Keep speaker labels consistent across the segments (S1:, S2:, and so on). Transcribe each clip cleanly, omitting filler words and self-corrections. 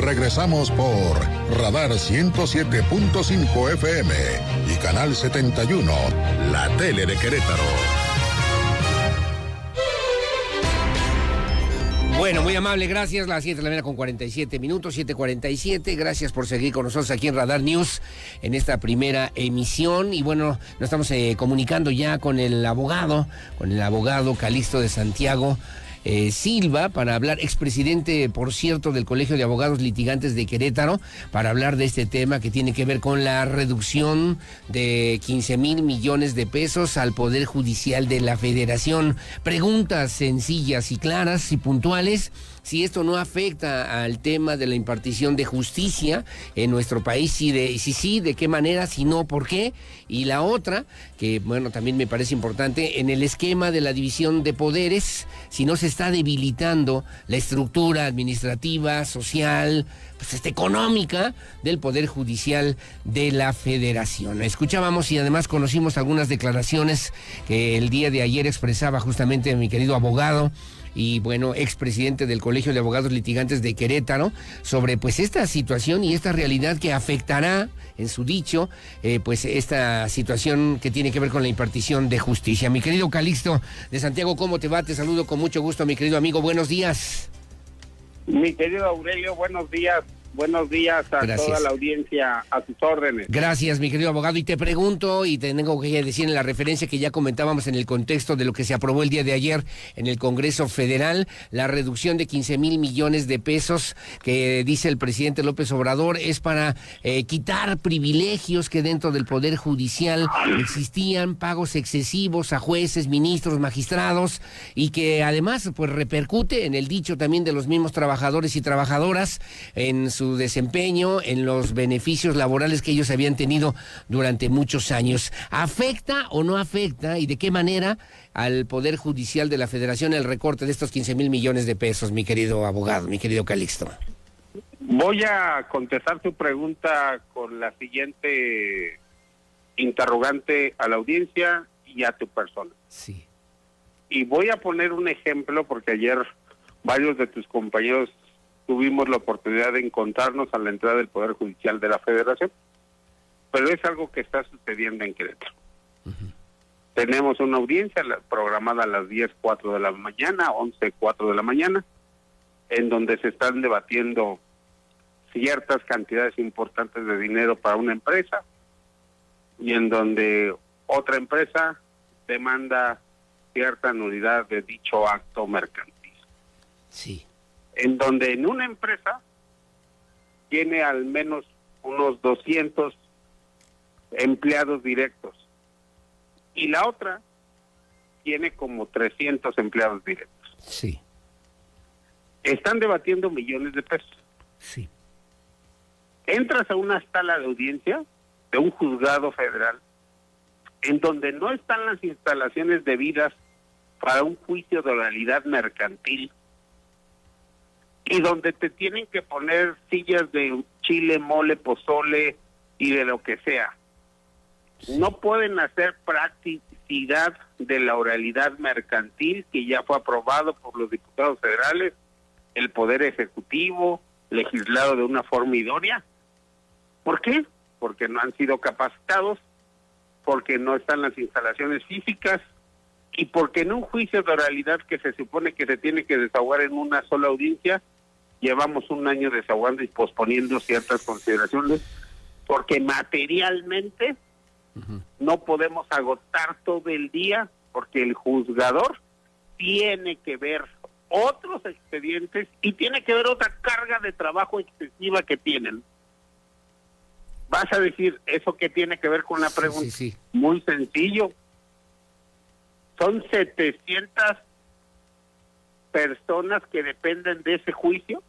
S1: Regresamos por Radar 107.5 FM y Canal 71, la tele de Querétaro.
S2: Bueno, muy amable, gracias. Las 7 de la mañana con 47 minutos, 7:47. Gracias por seguir con nosotros aquí en Radar News en esta primera emisión. Y bueno, nos estamos comunicando ya con el abogado Calixto de Santiago Silva, para hablar, expresidente, por cierto, del Colegio de Abogados Litigantes de Querétaro, para hablar de este tema que tiene que ver con la reducción de 15,000 millones de pesos al Poder Judicial de la Federación. Preguntas sencillas y claras y puntuales: si esto no afecta al tema de la impartición de justicia en nuestro país, si sí, de qué manera, si no, por qué. Y la otra, que bueno, también me parece importante, en el esquema de la división de poderes, si no se está debilitando la estructura administrativa, social, pues económica del Poder Judicial de la Federación. Escuchábamos y además conocimos algunas declaraciones que el día de ayer expresaba justamente mi querido abogado y bueno, expresidente del Colegio de Abogados Litigantes de Querétaro, sobre pues esta situación y esta realidad que afectará, en su dicho, pues esta situación que tiene que ver con la impartición de justicia. Mi querido Calixto de Santiago, ¿cómo te va? Te saludo con mucho gusto, mi querido amigo. Buenos días.
S3: Mi querido Aurelio, buenos días. Buenos días a toda la audiencia, a sus órdenes.
S2: Gracias, mi querido abogado. Y te pregunto, y tengo que decir en la referencia que ya comentábamos en el contexto de lo que se aprobó el día de ayer en el Congreso Federal, la reducción de 15,000 millones de pesos que dice el presidente López Obrador es para quitar privilegios que dentro del Poder Judicial existían, pagos excesivos a jueces, ministros, magistrados, y que además pues repercute en el dicho también de los mismos trabajadores y trabajadoras en su desempeño, en los beneficios laborales que ellos habían tenido durante muchos años. ¿Afecta o no afecta, y de qué manera, al Poder Judicial de la Federación el recorte de estos 15,000 millones de pesos, mi querido abogado, mi querido Calixto?
S3: Voy a contestar tu pregunta con la siguiente interrogante a la audiencia y a tu persona.
S2: Sí.
S3: Y voy a poner un ejemplo porque ayer varios de tus compañeros tuvimos la oportunidad de encontrarnos a la entrada del Poder Judicial de la Federación, pero es algo que está sucediendo en Querétaro. Tenemos una audiencia programada a las 10:04 de la mañana, 11:04 de la mañana, en donde se están debatiendo ciertas cantidades importantes de dinero para una empresa y en donde otra empresa demanda cierta nulidad de dicho acto mercantil.
S2: Sí.
S3: En donde en una empresa tiene al menos unos 200 empleados directos y la otra tiene como 300 empleados directos.
S2: Sí.
S3: Están debatiendo millones de pesos.
S2: Sí.
S3: Entras a una sala de audiencia de un juzgado federal en donde no están las instalaciones debidas para un juicio de oralidad mercantil, y donde te tienen que poner sillas de chile, mole, pozole y de lo que sea. No pueden hacer practicidad de la oralidad mercantil que ya fue aprobado por los diputados federales, el Poder Ejecutivo, legislado de una forma idónea. ¿Por qué? Porque no han sido capacitados, porque no están las instalaciones físicas y porque en un juicio de oralidad que se supone que se tiene que desahogar en una sola audiencia, llevamos un año desahogando y posponiendo ciertas consideraciones porque materialmente no podemos agotar todo el día porque el juzgador tiene que ver otros expedientes y tiene que ver otra carga de trabajo excesiva que tienen. Vas a decir, ¿eso qué tiene que ver con la pregunta?
S2: Sí.
S3: Muy sencillo. Son 700 personas que dependen de ese juicio,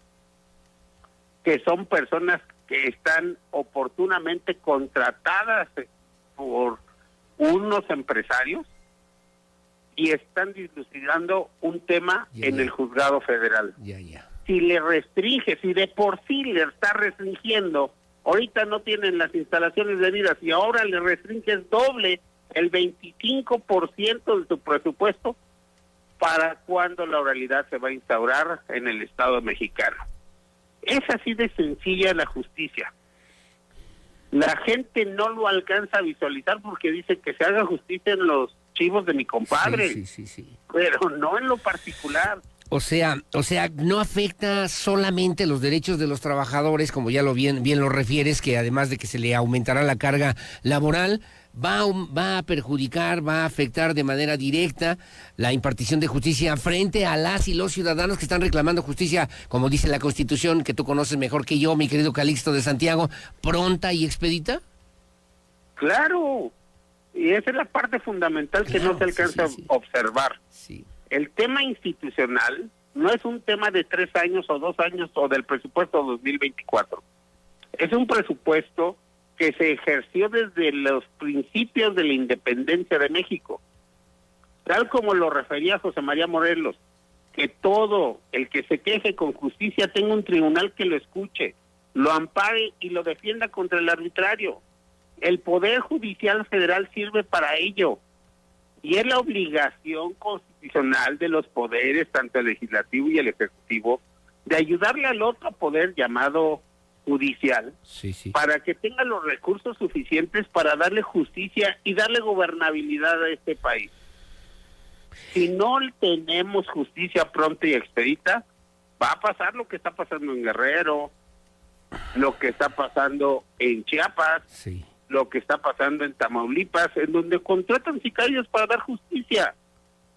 S3: que son personas que están oportunamente contratadas por unos empresarios y están dilucidando un tema en el juzgado federal. Si le restringe, si de por sí le está restringiendo, ahorita no tienen las instalaciones debidas y ahora le restringes doble, el 25% de tu presupuesto, ¿para cuándo la oralidad se va a instaurar en el Estado mexicano? Es así de sencilla la justicia. La gente no lo alcanza a visualizar porque dice que se haga justicia en los chivos de mi compadre,
S2: Sí.
S3: pero no en lo particular.
S2: O sea, no afecta solamente los derechos de los trabajadores, como ya bien lo refieres, que además de que se le aumentará la carga laboral, va a perjudicar, va a afectar de manera directa la impartición de justicia frente a las y los ciudadanos que están reclamando justicia, como dice la Constitución, que tú conoces mejor que yo, mi querido Calixto de Santiago, pronta y expedita.
S3: Claro, y esa es la parte fundamental que no se alcanza a observar.
S2: Sí.
S3: El tema institucional no es un tema de 3 años o 2 años o del presupuesto 2024. Es un presupuesto que se ejerció desde los principios de la independencia de México. Tal como lo refería José María Morelos, que todo el que se queje con justicia tenga un tribunal que lo escuche, lo ampare y lo defienda contra el arbitrario. El Poder Judicial Federal sirve para ello. Y es la obligación constitucional de los poderes, tanto el legislativo y el ejecutivo, de ayudarle al otro poder llamado judicial, para que tenga los recursos suficientes para darle justicia y darle gobernabilidad a este país. Si no tenemos justicia pronta y expedita, va a pasar lo que está pasando en Guerrero, lo que está pasando en Chiapas, lo que está pasando en Tamaulipas, en donde contratan sicarios para dar justicia.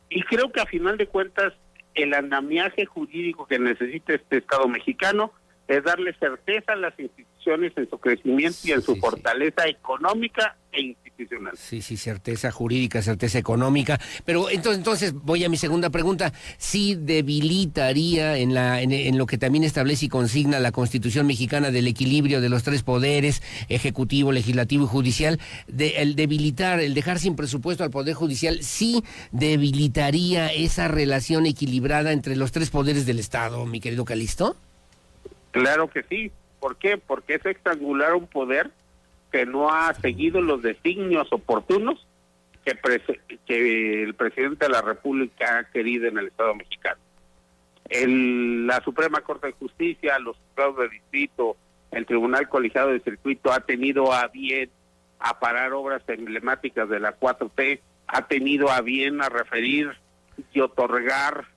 S3: Y creo que a final de cuentas, el andamiaje jurídico que necesita este Estado mexicano es darle certeza a las instituciones en su crecimiento y en su fortaleza económica e institucional.
S2: Sí, certeza jurídica, certeza económica. Pero entonces voy a mi segunda pregunta. ¿Sí debilitaría en lo que también establece y consigna la Constitución mexicana del equilibrio de los 3 poderes, ejecutivo, legislativo y judicial, el dejar sin presupuesto al Poder Judicial, sí debilitaría esa relación equilibrada entre los 3 poderes del Estado, mi querido Calixto?
S3: Claro que sí. ¿Por qué? Porque es estrangular un poder que no ha seguido los designios oportunos que el presidente de la República ha querido en el Estado mexicano. La Suprema Corte de Justicia, los juzgados de distrito, el Tribunal Colegiado de Circuito ha tenido a bien a parar obras emblemáticas de la 4T, ha tenido a bien a referir y otorgar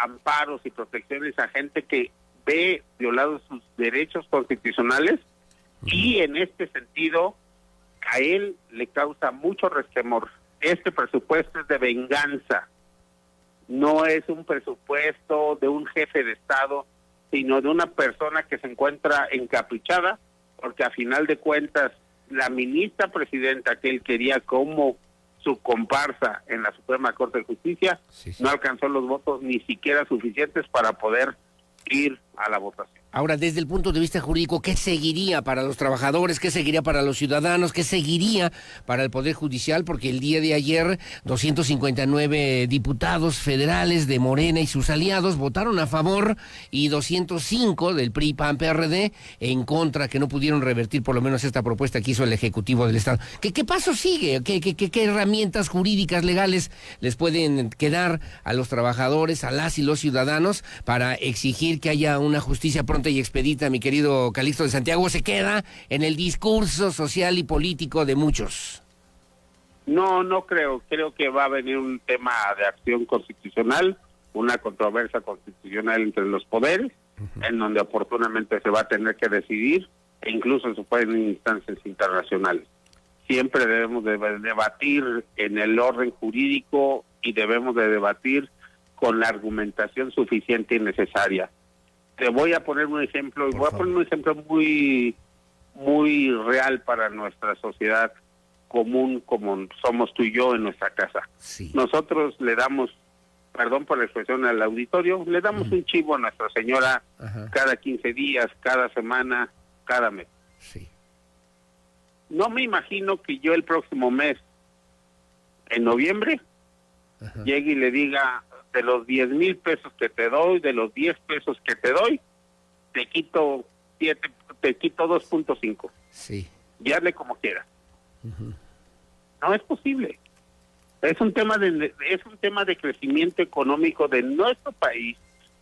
S3: amparos y protecciones a gente que ve violados sus derechos constitucionales, y en este sentido a él le causa mucho resquemor. Este presupuesto es de venganza, no es un presupuesto de un jefe de Estado, sino de una persona que se encuentra encaprichada, porque a final de cuentas la ministra presidenta que él quería como su comparsa en la Suprema Corte de Justicia no alcanzó los votos ni siquiera suficientes para poder ir a la votación.
S2: Ahora, desde el punto de vista jurídico, ¿qué seguiría para los trabajadores? ¿Qué seguiría para los ciudadanos? ¿Qué seguiría para el Poder Judicial? Porque el día de ayer 259 diputados federales de Morena y sus aliados votaron a favor y 205 del PRI, PAN, PRD en contra, que no pudieron revertir por lo menos esta propuesta que hizo el Ejecutivo del Estado. ¿Qué paso sigue? ¿Qué herramientas jurídicas legales les pueden quedar a los trabajadores, a las y los ciudadanos para exigir que haya una justicia pronta y expedita, mi querido Calixto de Santiago? ¿Se queda en el discurso social y político de muchos?
S3: No creo. Creo que va a venir un tema de acción constitucional, una controversia constitucional entre los poderes, en donde oportunamente se va a tener que decidir, e incluso se pueden en instancias internacionales. Siempre debemos de debatir en el orden jurídico y debemos de debatir con la argumentación suficiente y necesaria. Te voy a poner un ejemplo, y voy a poner un ejemplo muy real para nuestra sociedad común, como somos tú y yo en nuestra casa. Nosotros le damos, perdón por la expresión al auditorio, le damos un chivo a Nuestra Señora cada 15 días, cada semana, cada mes. No me imagino que yo el próximo mes, en noviembre, llegue y le diga: de los 10,000 pesos que te doy, de los 10 pesos que te doy, te quito 2.5. Y hazle como quieras. No es posible. Es un tema de crecimiento económico de nuestro país,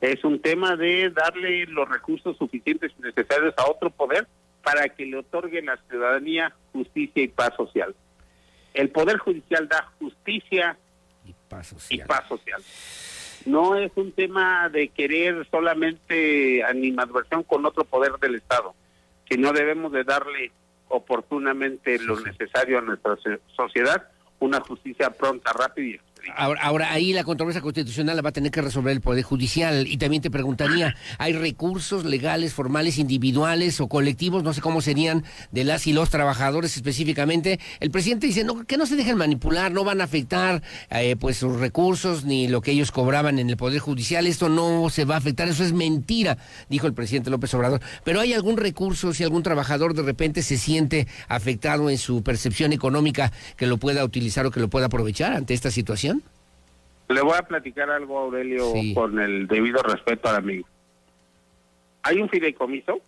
S3: Es un tema de darle los recursos suficientes y necesarios a otro poder para que le otorgue a la ciudadanía justicia y paz social. El Poder Judicial da justicia
S2: y paz social.
S3: No es un tema de querer solamente animadversión con otro poder del Estado, sino debemos de darle oportunamente lo necesario a nuestra sociedad, una justicia pronta, rápida y expedita.
S2: Ahora, ahí la controversia constitucional la va a tener que resolver el Poder Judicial. Y también te preguntaría, ¿hay recursos legales, formales, individuales o colectivos, no sé cómo serían, de las y los trabajadores específicamente? El presidente dice que no se dejen manipular, no van a afectar pues sus recursos ni lo que ellos cobraban en el Poder Judicial. Esto no se va a afectar, eso es mentira, dijo el presidente López Obrador. Pero ¿hay algún recurso, si algún trabajador de repente se siente afectado en su percepción económica, que lo pueda utilizar o que lo pueda aprovechar ante esta situación?
S3: Le voy a platicar algo, Aurelio, con el debido respeto al amigo. Hay un fideicomiso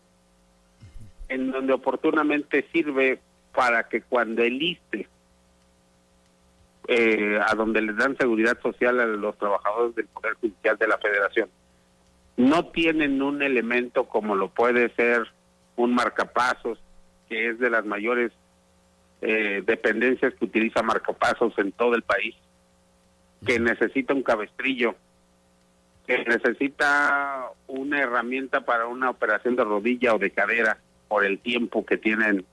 S3: en donde oportunamente sirve para que cuando el ISSSTE, a donde les dan seguridad social a los trabajadores del Poder Judicial de la Federación, no tienen un elemento como lo puede ser un marcapasos, que es de las mayores dependencias que utiliza marcapasos en todo el país, que necesita un cabestrillo, que necesita una herramienta para una operación de rodilla o de cadera por el tiempo que tienen,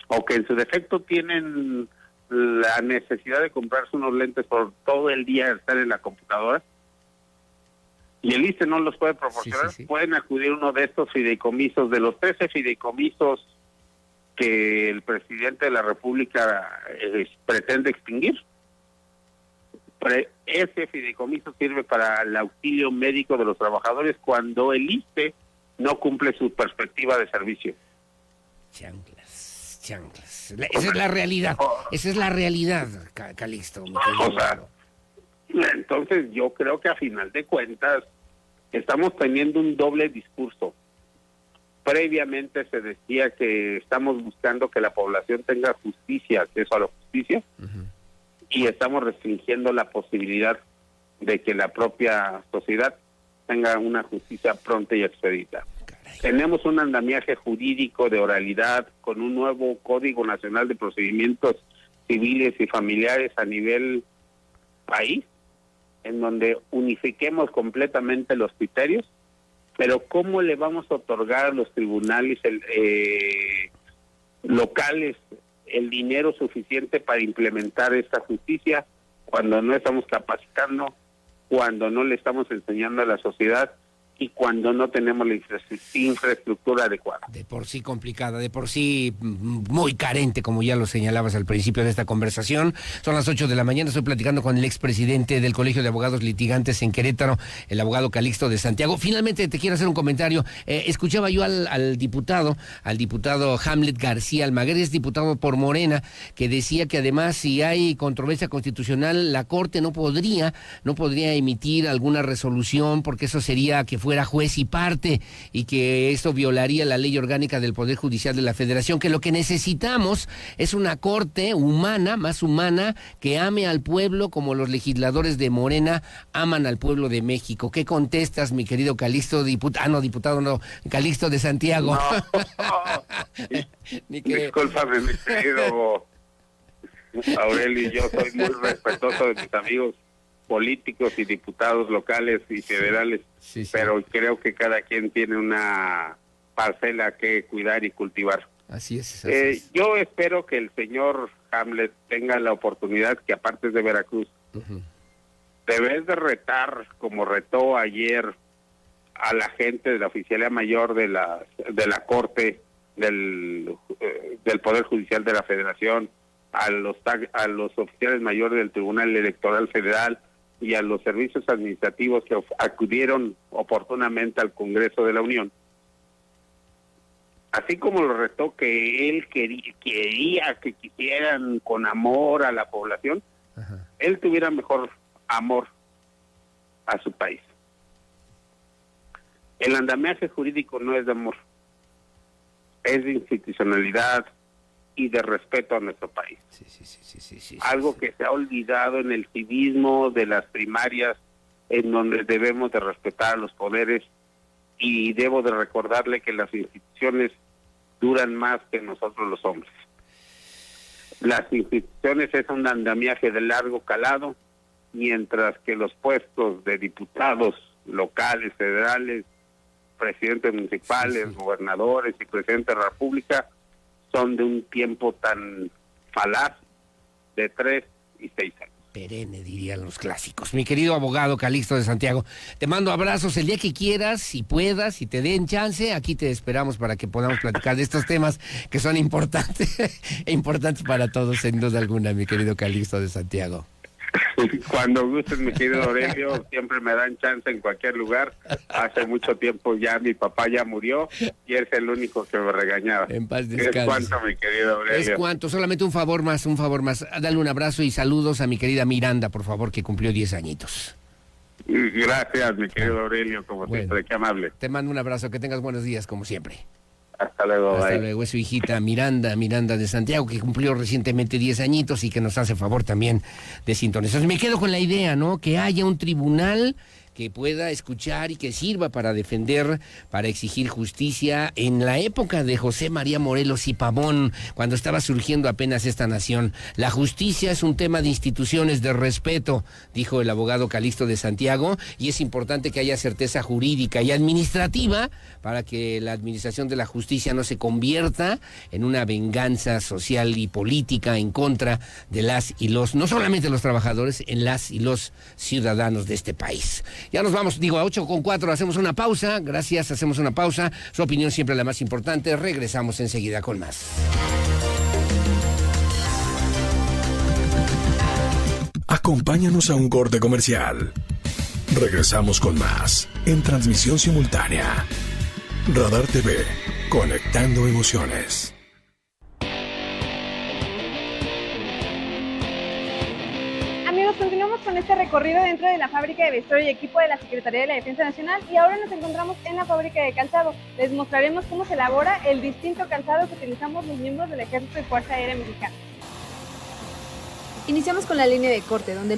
S3: o que en su defecto tienen la necesidad de comprarse unos lentes por todo el día estar en la computadora, y el ISSSTE no los puede proporcionar, pueden acudir a uno de estos fideicomisos, de los 13 fideicomisos que el presidente de la República pretende extinguir. Ese fideicomiso sirve para el auxilio médico de los trabajadores cuando el ISSSTE no cumple su perspectiva de servicio.
S2: Chanclas. Esa es la realidad. Esa es la realidad, Calixto.
S3: Entonces yo creo que a final de cuentas estamos teniendo un doble discurso. Previamente se decía que estamos buscando que la población tenga justicia, acceso a la justicia, y estamos restringiendo la posibilidad de que la propia sociedad tenga una justicia pronta y expedita. Caray. Tenemos un andamiaje jurídico de oralidad con un nuevo Código Nacional de Procedimientos Civiles y Familiares a nivel país, en donde unifiquemos completamente los criterios, pero ¿cómo le vamos a otorgar a los tribunales locales el dinero suficiente para implementar esta justicia cuando no estamos capacitando, cuando no le estamos enseñando a la sociedad y cuando no tenemos la infraestructura adecuada?
S2: De por sí complicada, de por sí muy carente, como ya lo señalabas al principio de esta conversación. Son las 8 de la mañana, estoy platicando con el expresidente del Colegio de Abogados Litigantes en Querétaro, el abogado Calixto de Santiago. Finalmente te quiero hacer un comentario. Escuchaba yo al diputado Hamlet García Almaguer, es diputado por Morena, que decía que además si hay controversia constitucional, la Corte no podría emitir alguna resolución porque eso sería que fuera juez y parte y que esto violaría la ley orgánica del Poder Judicial de la Federación, que lo que necesitamos es una corte humana, más humana, que ame al pueblo como los legisladores de Morena aman al pueblo de México. ¿Qué contestas, mi querido Calixto, Calixto de Santiago?
S3: Discúlpame, mi querido Aurelio, yo soy muy respetuoso de mis amigos políticos y diputados locales y federales, pero creo que cada quien tiene una parcela que cuidar y cultivar.
S2: Así es.
S3: Yo espero que el señor Hamlet tenga la oportunidad, que aparte es de Veracruz, debes de retar, como retó ayer a la gente de la Oficialía Mayor de la Corte del Poder Judicial de la Federación, a los oficiales mayores del Tribunal Electoral Federal y a los servicios administrativos que acudieron oportunamente al Congreso de la Unión, así como lo retó que él quería que quisieran con amor a la población, él tuviera mejor amor a su país. El andamiaje jurídico no es de amor, es de institucionalidad y de respeto a nuestro país. Algo que se ha olvidado en el civismo de las primarias en donde debemos de respetar a los poderes, y debo de recordarle que las instituciones duran más que nosotros los hombres. Las instituciones es un andamiaje de largo calado, mientras que los puestos de diputados locales, federales, presidentes municipales, gobernadores y presidentes de la República son de un tiempo tan falaz de 3 y 6 años.
S2: Perenne, dirían los clásicos. Mi querido abogado Calixto de Santiago, te mando abrazos el día que quieras, si puedas, si te den chance, aquí te esperamos para que podamos platicar de estos temas que son importantes, importantes para todos, sin duda alguna, mi querido Calixto de Santiago.
S3: Cuando gustes, mi querido Aurelio, siempre me dan chance en cualquier lugar. Hace mucho tiempo ya mi papá ya murió y es el único que me regañaba.
S2: En paz descanse.
S3: Es cuanto, mi querido Aurelio.
S2: Es cuanto, solamente un favor más. Dale un abrazo y saludos a mi querida Miranda, por favor, que cumplió 10 añitos.
S3: Gracias, mi querido Aurelio, como siempre, qué amable.
S2: Te mando un abrazo, que tengas buenos días, como siempre.
S3: Hasta luego.
S2: Hasta luego. Es su hijita Miranda de Santiago, que cumplió recientemente 10 añitos y que nos hace favor también de sintonizar. Me quedo con la idea, ¿no? Que haya un tribunal que pueda escuchar y que sirva para defender, para exigir justicia. En la época de José María Morelos y Pavón, cuando estaba surgiendo apenas esta nación, la justicia es un tema de instituciones, de respeto, dijo el abogado Calixto de Santiago, y es importante que haya certeza jurídica y administrativa para que la administración de la justicia no se convierta en una venganza social y política en contra de las y los, no solamente los trabajadores, en las y los ciudadanos de este país. Ya nos vamos, digo, a 8:04, hacemos una pausa. Gracias, hacemos una pausa. Su opinión siempre la más importante. Regresamos enseguida con más.
S4: Acompáñanos a un corte comercial. Regresamos con más en transmisión simultánea. Radar TV, conectando emociones.
S5: Continuamos con este recorrido dentro de la fábrica de vestuario y equipo de la Secretaría de la Defensa Nacional, y ahora nos encontramos en la fábrica de calzado. Les mostraremos cómo se elabora el distinto calzado que utilizamos los miembros del Ejército y Fuerza Aérea Mexicana.
S6: Iniciamos con la línea de corte, donde